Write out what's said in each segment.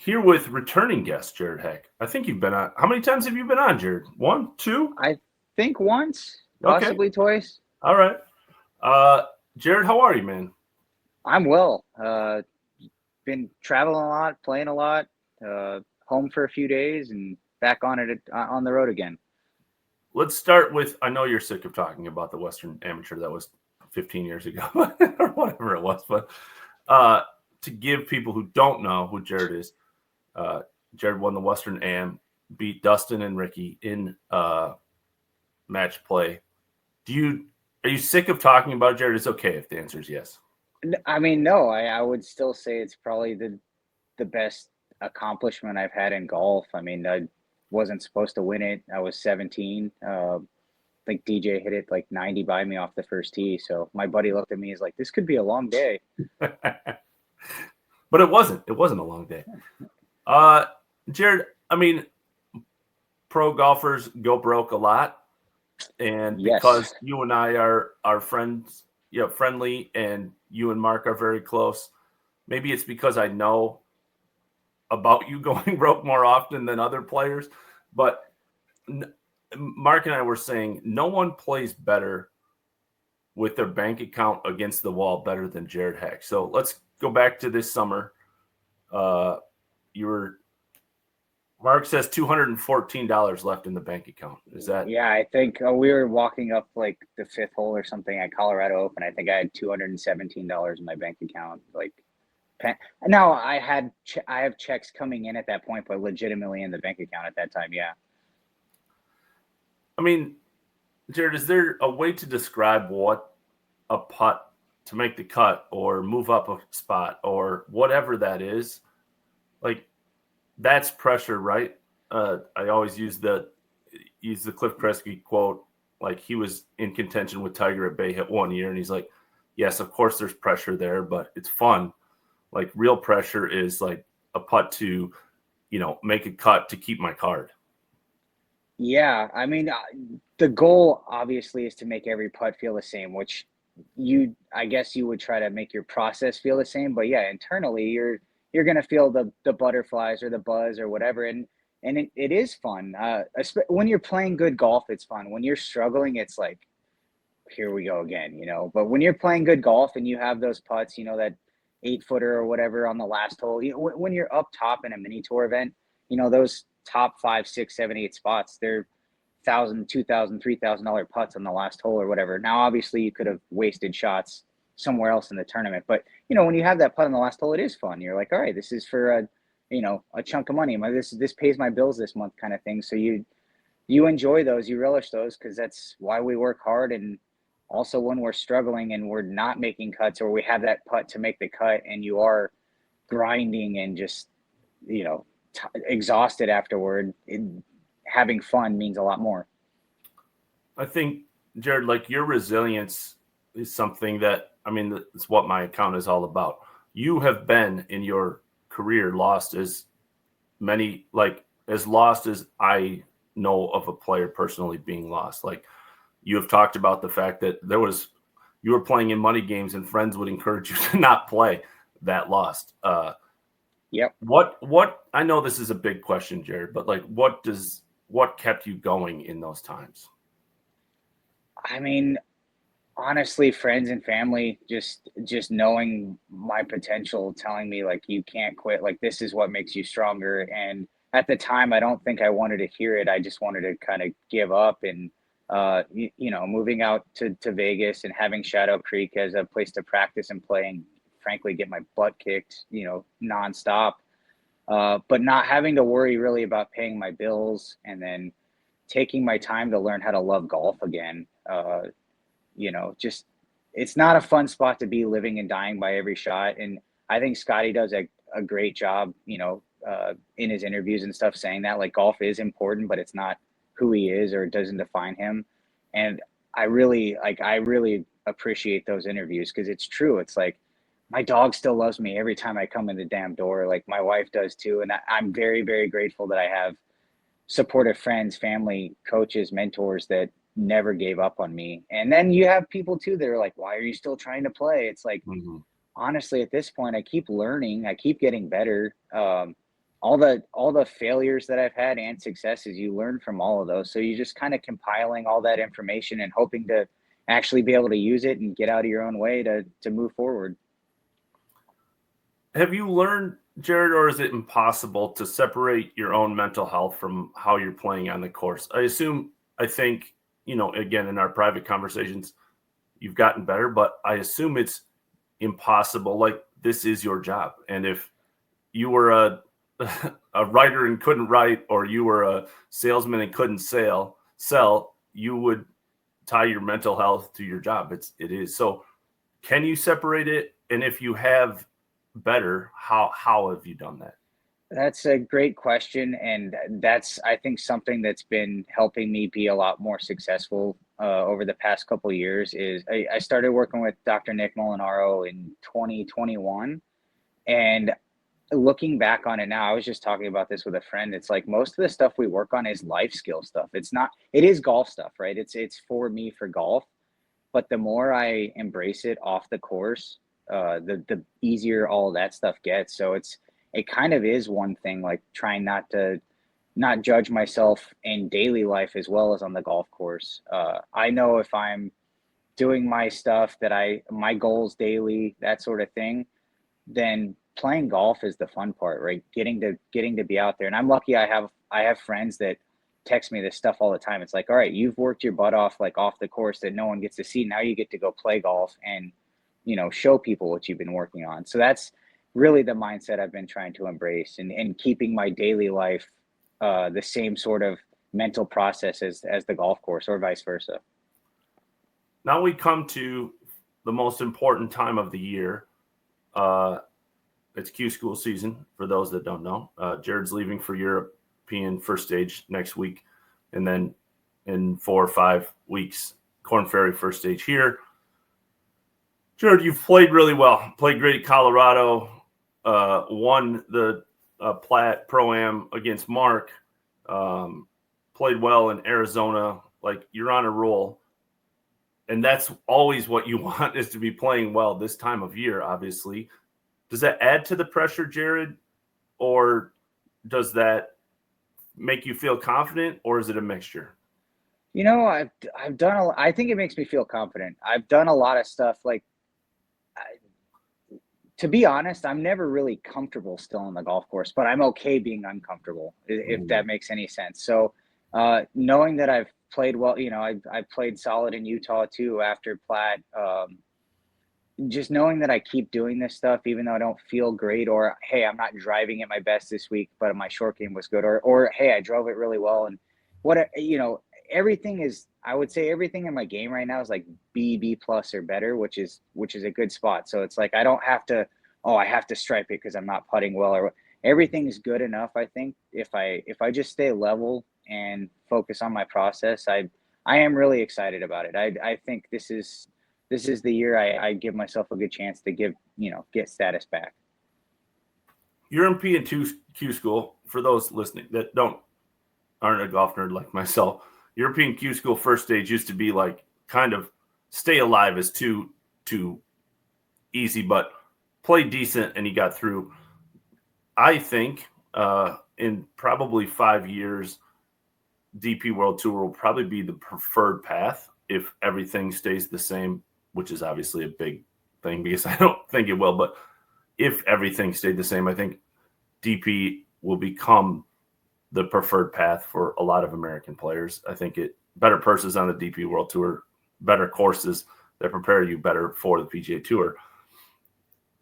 Here with returning guest Jhared Hack. I think you've been on. How many times have you been on, Jhared? One, two? I think once, Okay. possibly twice. All right. Uh, Jhared, how are you, man? I'm well. Been traveling a lot, playing a lot. Home for a few days and back on the road again. Let's start with. I know you're sick of talking about the Western Amateur that was 15 years ago or whatever it was, but uh, to give people who don't know who Jhared is, uh, Jhared won the Western Am, beat Dustin and Ricky in match play. Are you sick of talking about Jhared? It's okay if the answer is yes. I mean, no, I would still say it's probably the best accomplishment I've had in golf. I mean, I wasn't supposed to win it. I was 17. I think DJ hit it like 90 by me off the first tee. So my buddy looked at me. He's like, "This could be a long day." But it wasn't. It wasn't a long day. Uh, Jhared, I mean, pro golfers go broke a lot, and Yes. because you and I are friends, friendly, and you and Mark are very close. Maybe it's because I know about you going broke more often than other players, but Mark and I were saying no one plays better with their bank account against the wall better than Jhared Hack. So let's go back to this summer. You were Mark says $214 left in the bank account. Is that Yeah, I think we were walking up like the fifth hole or something at Colorado Open. I think I had $217 in my bank account. Like, no, I have checks coming in at that point, but legitimately in the bank account at that time. Yeah. I mean, Jhared, is there a way to describe what a putt to make the cut or move up a spot or whatever that is? Like, that's pressure, right? I always use the Cliff Kresge quote, like he was in contention with Tiger at Bay Hit one year, and he's like, yes, of course there's pressure there, but it's fun. Like real pressure is like a putt to, make a cut to keep my card. Yeah, I mean, the goal obviously is to make every putt feel the same, which I guess you would try to make your process feel the same. But yeah, internally, you're gonna feel the butterflies or the buzz or whatever, and it is fun. When you're playing good golf, it's fun. When you're struggling, it's like, here we go again, you know. But when you're playing good golf and you have those putts, you know, that 8 footer or whatever on the last hole, you know, when you're up top in a mini tour event, you know, those top 5, 6, 7, 8 spots, they're $1,000, $2,000, $3,000 putts on the last hole or whatever. Now, obviously, you could have wasted shots somewhere else in the tournament, but you know, when you have that putt on the last hole, it is fun. You're like, all right, this is for a chunk of money. This pays my bills this month, kind of thing. So you enjoy those, you relish those because that's why we work hard. And also when we're struggling and we're not making cuts or we have that putt to make the cut and you are grinding and just, you know, exhausted afterward, having fun means a lot more. I think, Jhared, like your resilience is something that, I mean, it's what my account is all about. You have been in your career lost as many, like as lost as I know of a player personally being lost. Like you have talked about the fact that you were playing in money games and friends would encourage you to not play that lost. Yep. What I know this is a big question, Jhared, but like what kept you going in those times? I mean, honestly, friends and family just knowing my potential, telling me like you can't quit, like this is what makes you stronger. And at the time, I don't think I wanted to hear it. I just wanted to kind of give up. And moving out to Vegas and having Shadow Creek as a place to practice and play and frankly get my butt kicked, you know, nonstop. But not having to worry really about paying my bills and then taking my time to learn how to love golf again. Just it's not a fun spot to be, living and dying by every shot. And I think Scotty does a great job, in his interviews and stuff, saying that like golf is important, but it's not who he is or it doesn't define him. And I really appreciate those interviews because it's true. It's like my dog still loves me every time I come in the damn door. Like my wife does too. And I'm very, very grateful that I have supportive friends, family, coaches, mentors that never gave up on me. And then you have people too that are like, why are you still trying to play? It's like, Mm-hmm. honestly, at this point, I keep learning, I keep getting better. all the failures that I've had and successes, you learn from all of those. So you just kind of compiling all that information and hoping to actually be able to use it and get out of your own way to move forward. Have you learned, Jhared, or is it impossible to separate your own mental health from how you're playing on the course? I think, again, in our private conversations, you've gotten better, but I assume it's impossible. Like, this is your job. And if you were a writer and couldn't write, or you were a salesman and couldn't sell, you would tie your mental health to your job. It is. So can you separate it? And if you have better, how have you done that? That's a great question, and that's, I think, something that's been helping me be a lot more successful over the past couple of years. Is I started working with Dr. Nick Molinaro in 2021, and looking back on it now, I was just talking about this with a friend. It's like most of the stuff we work on is life skill stuff. It's not. It is golf stuff, right? It's for me for golf, but the more I embrace it off the course, the easier all of that stuff gets. So it kind of is one thing, like trying not judge myself in daily life as well as on the golf course. I know if I'm doing my stuff that my goals daily, that sort of thing, then playing golf is the fun part, right? Getting to be out there. And I'm lucky I have friends that text me this stuff all the time. It's like, all right, you've worked your butt off, like off the course that no one gets to see. Now you get to go play golf and, show people what you've been working on. So that's really the mindset I've been trying to embrace, and keeping my daily life the same sort of mental process as the golf course, or vice versa. Now we come to the most important time of the year. It's Q school season, for those that don't know. Jhared's leaving for European first stage next week, and then in 4 or 5 weeks, Korn Ferry first stage here. Jhared, you've played really well. Played great at Colorado. Won the Platt Pro-Am against Mark. Played well in Arizona. Like, you're on a roll. And that's always what you want, is to be playing well this time of year, obviously. Does that add to the pressure, Jhared? Or does that make you feel confident, or is it a mixture? I've done I think it makes me feel confident. I've done a lot of stuff, like, to be honest, I'm never really comfortable still on the golf course, but I'm okay being uncomfortable, if that makes any sense. So, knowing that I've played well, I've played solid in Utah too after Platt. Just knowing that I keep doing this stuff, even though I don't feel great, or hey, I'm not driving at my best this week, but my short game was good, or hey, I drove it really well, and everything is. I would say everything in my game right now is like B plus or better, which is a good spot. So it's like I don't have to. Oh, I have to stripe it because I'm not putting well, or everything is good enough. I think if I just stay level and focus on my process, I am really excited about it. I think this is the year I give myself a good chance to get status back. European Q school, for those listening that aren't a golf nerd like myself, European Q school first stage used to be like kind of stay alive is too easy, but play decent and you got through. I think in probably 5 years, DP World Tour will probably be the preferred path if everything stays the same, which is obviously a big thing because I don't think it will. But if everything stayed the same, I think DP will become the preferred path for a lot of American players. I think better purses on the DP World Tour, better courses that prepare you better for the PGA Tour.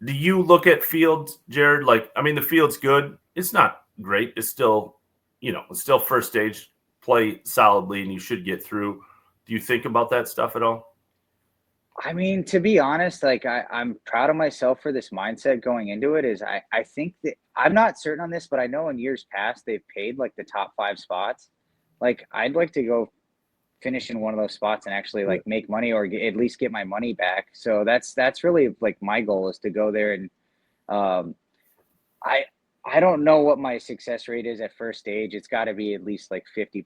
Do you look at fields, Jhared? Like, I mean, the field's good. It's not great. It's still, it's still first stage. Play solidly, and you should get through. Do you think about that stuff at all? I mean, to be honest, like I'm proud of myself for this mindset going into it. Is I think that I'm not certain on this, but I know in years past they've paid like the top 5 spots. Like, I'd like to go finish in one of those spots and actually like make money, or at least get my money back. So that's really like my goal, is to go there. And um, I I don't know what my success rate is at first stage. It's got to be at least like 50%.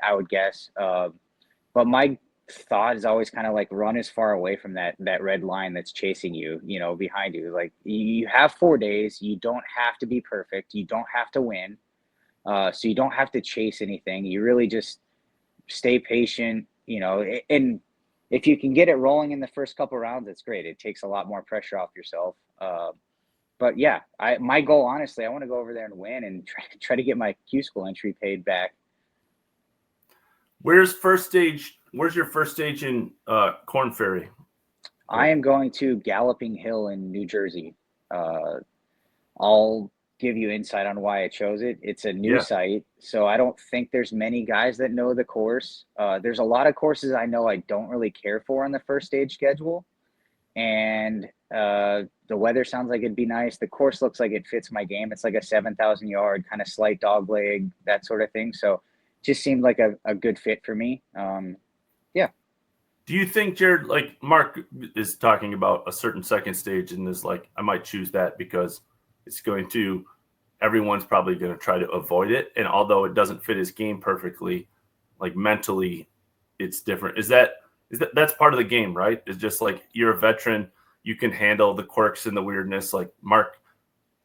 I would guess. But thought is always kind of like run as far away from that red line that's chasing you, behind you. Like you have 4 days. You don't have to be perfect. You don't have to win. So you don't have to chase anything. You really just stay patient, and if you can get it rolling in the first couple rounds, it's great. It takes a lot more pressure off yourself. But yeah, my goal, honestly, I want to go over there and win and try to get my Q school entry paid back. Where's your first stage in Korn Ferry? I am going to Galloping Hill in New Jersey. I'll give you insight on why I chose it. It's a new site, so I don't think there's many guys that know the course. There's a lot of courses I know I don't really care for on the first stage schedule, and the weather sounds like it'd be nice. The course looks like it fits my game. It's like a 7,000 yard kind of slight dog leg, that sort of thing. So just seemed like a good fit for me. Yeah. Do you think, Jhared, like Mark is talking about a certain second stage and is like, I might choose that because everyone's probably going to try to avoid it. And although it doesn't fit his game perfectly, like mentally it's different. That's part of the game, right? It's just like you're a veteran. You can handle the quirks and the weirdness. Like Mark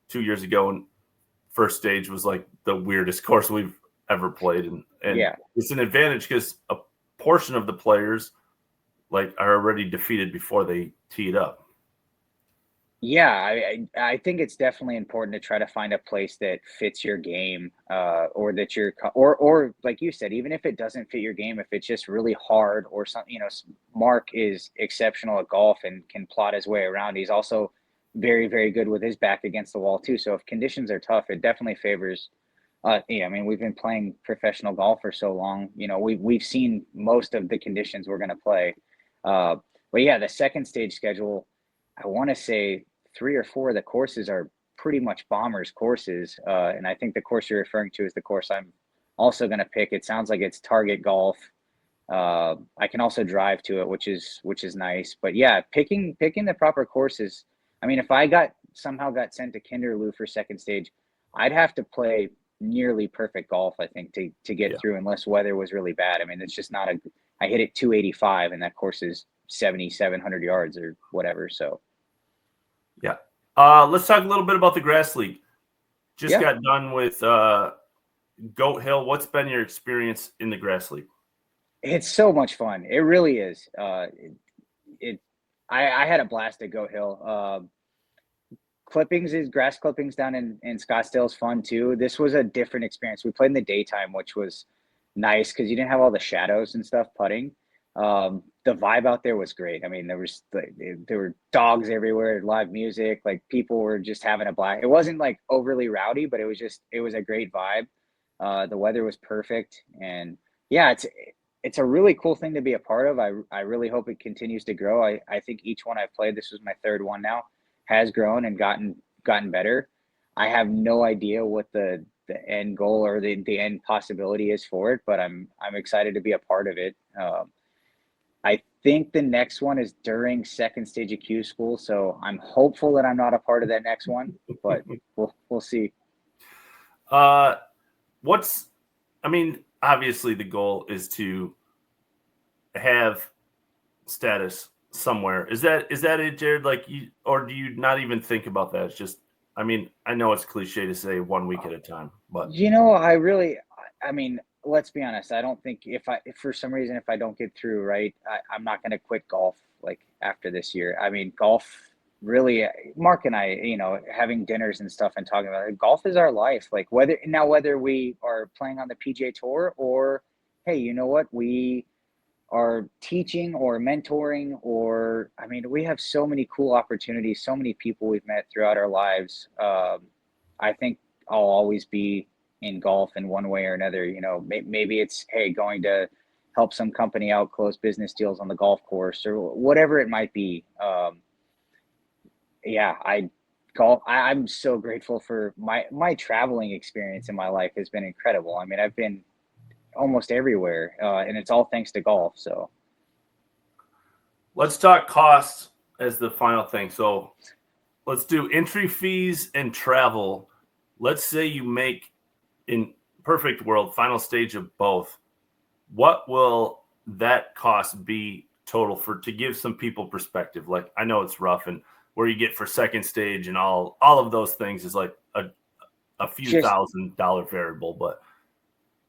2 years ago in first stage was like the weirdest course we've ever played. And it's an advantage because a portion of the players like are already defeated before they tee it up. Yeah, I think it's definitely important to try to find a place that fits your game, or that or like you said, even if it doesn't fit your game, if it's just really hard or something. Mark is exceptional at golf and can plot his way around. He's also very, very good with his back against the wall too. So if conditions are tough, it definitely favors. I mean, we've been playing professional golf for so long. We've seen most of the conditions we're going to play. But yeah, the second stage schedule, I want to say 3 or 4 of the courses are pretty much bombers courses. And I think the course you're referring to is the course I'm also going to pick. It sounds like it's Target Golf. I can also drive to it, which is nice. But yeah, picking the proper courses. I mean, if I somehow got sent to Kinderloo for second stage, I'd have to play nearly perfect golf, I think, to get through, unless weather was really bad. I mean, it's just not I hit it 285 and that course is 7,700 yards or whatever. So yeah. Let's talk a little bit about the Grass League. Just got done with Goat Hill. What's been your experience in the Grass League? It's so much fun. It really is. I had a blast at Goat Hill. Grass clippings down in Scottsdale is fun too. This was a different experience. We played in the daytime, which was nice because you didn't have all the shadows and stuff putting. The vibe out there was great. I mean, there were dogs everywhere, live music, like people were just having a blast. It wasn't like overly rowdy, but it was a great vibe. The weather was perfect, and yeah, it's a really cool thing to be a part of. I really hope it continues to grow. I think each one I've played, this was my third one now, has grown and gotten better. I have no idea what the end goal or the end possibility is for it, but I'm excited to be a part of it. I think the next one is during second stage of Q school, so I'm hopeful that I'm not a part of that next one, but we'll see. Obviously the goal is to have status somewhere. Is that it, Jhared? Like or do you not even think about that? It's just, I know it's cliche to say 1 week at a time, but let's be honest. I don't think if for some reason, if I don't get through, right, I'm not going to quit golf like after this year. I mean, golf really, Mark and I, having dinners and stuff and talking about it, golf is our life. Like whether we are playing on the PGA Tour or, hey, you know what, we are teaching or mentoring, or we have so many cool opportunities, so many people we've met throughout our lives. I think I'll always be in golf in one way or another. Maybe it's, hey, going to help some company out, close business deals on the golf course or whatever it might be. I'm so grateful for my traveling experience in my life has been incredible. I've been almost everywhere, and it's all thanks to golf. So let's talk costs as the final thing. So let's do entry fees and travel. Let's say you make, in perfect world, final stage of both. What will that cost be total to give some people perspective? Like, I know it's rough, and where you get for second stage and all of those things is like a few Just $1,000 variable, but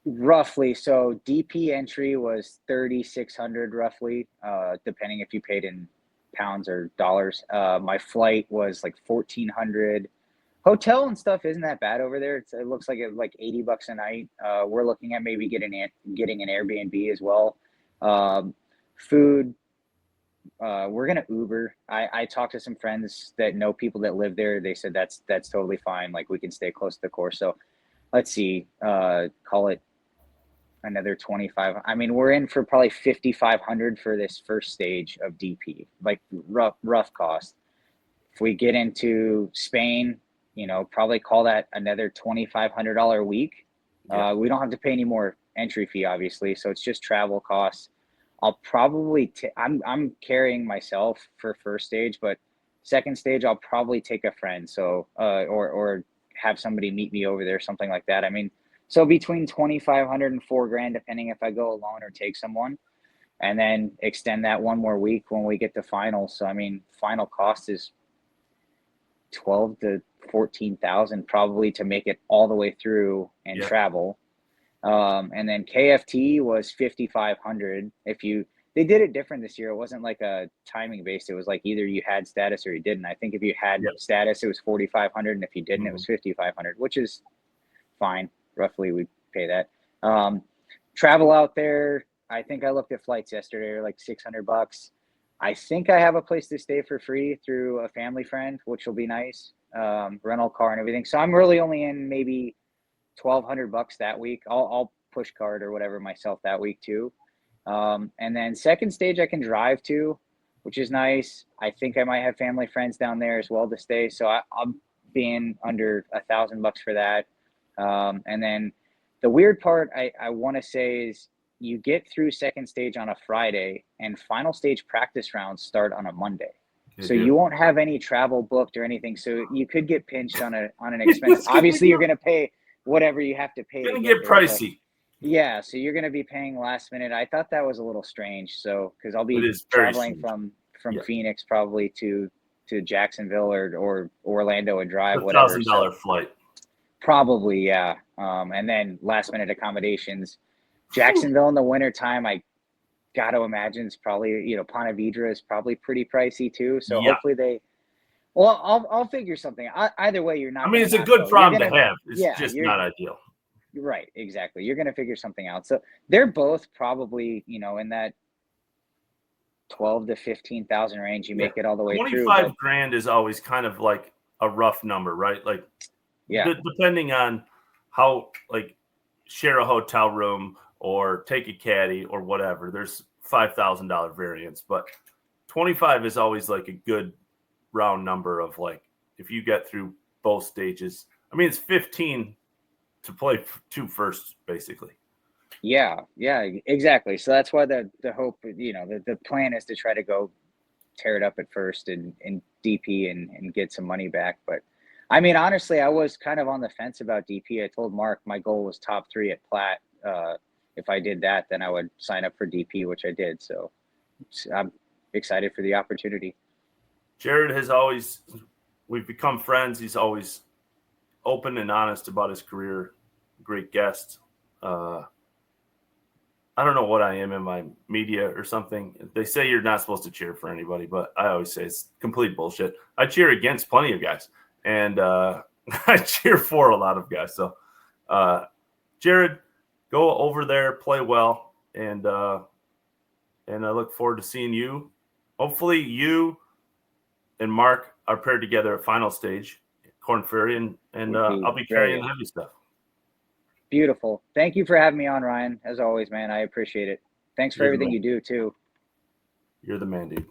roughly. So DP entry was 3,600 roughly, depending if you paid in pounds or dollars. My flight was like 1,400. Hotel and stuff isn't that bad over there. It looks like like $80 a night. We're looking at maybe getting an Airbnb as well. Food, we're gonna Uber. I talked to some friends that know people that live there. They said that's totally fine. Like, we can stay close to the course. So let's see, call it another 25. I mean, we're in for probably 5,500 for this first stage of DP, like rough cost. If we get into Spain, probably call that another $2,500 a week. yeah. We don't have to pay any more entry fee, obviously. So it's just travel costs. I'll probably, I'm carrying myself for first stage, but second stage, I'll probably take a friend. So, or have somebody meet me over there, something like that. I mean, so between 2,500 and $4,000, depending if I go alone or take someone, and then extend that one more week when we get to finals. So, I mean, final cost is 12 to 14,000 probably to make it all the way through and travel. And then KFT was 5,500. They did it different this year. It wasn't like a timing based. It was like either you had status or you didn't. I think if you had status, it was 4,500, and if you didn't, it was 5,500, which is fine. Roughly, we pay that. Travel out there. I think I looked at flights yesterday, like $600. I think I have a place to stay for free through a family friend, which will be nice. Rental car and everything. So I'm really only in maybe $1,200 that week. I'll push card or whatever myself that week too. And then second stage I can drive to, which is nice. I think I might have family friends down there as well to stay. So I'm being under $1,000 for that. And then the weird part I want to say is you get through second stage on a Friday, and final stage practice rounds start on a Monday. So you won't have any travel booked or anything. So you could get pinched on an expense. Obviously, you're going to pay whatever you have to pay. It's going to get pricey. Yeah, so you're going to be paying last minute. I thought that was a little strange. So because I'll be traveling from Phoenix probably to Jacksonville or Orlando and drive, whatever. $1,000 flight. Probably, yeah. And then last minute accommodations. Jacksonville in the wintertime, I got to imagine it's probably, Ponte Vedra is probably pretty pricey too. So hopefully I'll figure something. Either way, you're not. I mean, it's a good problem to have. It's just not ideal. Right, exactly. You're going to figure something out. So they're both probably, in that 12 to 15,000 range. You make it all the way 25 through. $25,000 is always kind of like a rough number, right? Like, depending on how, like, share a hotel room or take a caddy or whatever, there's $5,000 variance, but 25 is always like a good round number of, like, if you get through both stages. I mean, it's 15 to play two firsts, basically. Yeah, exactly. So that's why the hope, the plan is to try to go tear it up at first and DP and get some money back. But I mean, honestly, I was kind of on the fence about DP. I told Mark my goal was top 3 at Platt. If I did that, then I would sign up for DP, which I did. So I'm excited for the opportunity. Jhared we've become friends. He's always open and honest about his career. Great guest. I don't know what I am in my media or something. They say you're not supposed to cheer for anybody, but I always say it's complete bullshit. I cheer against plenty of guys, and I cheer for a lot of guys. So, Jhared, go over there, play well, and I look forward to seeing you. Hopefully, you and Mark are paired together at final stage, Korn Ferry, and I'll be carrying the heavy stuff. Beautiful. Thank you for having me on, Ryan. As always, man, I appreciate it. Thanks for everything you do, too. You're the man, dude.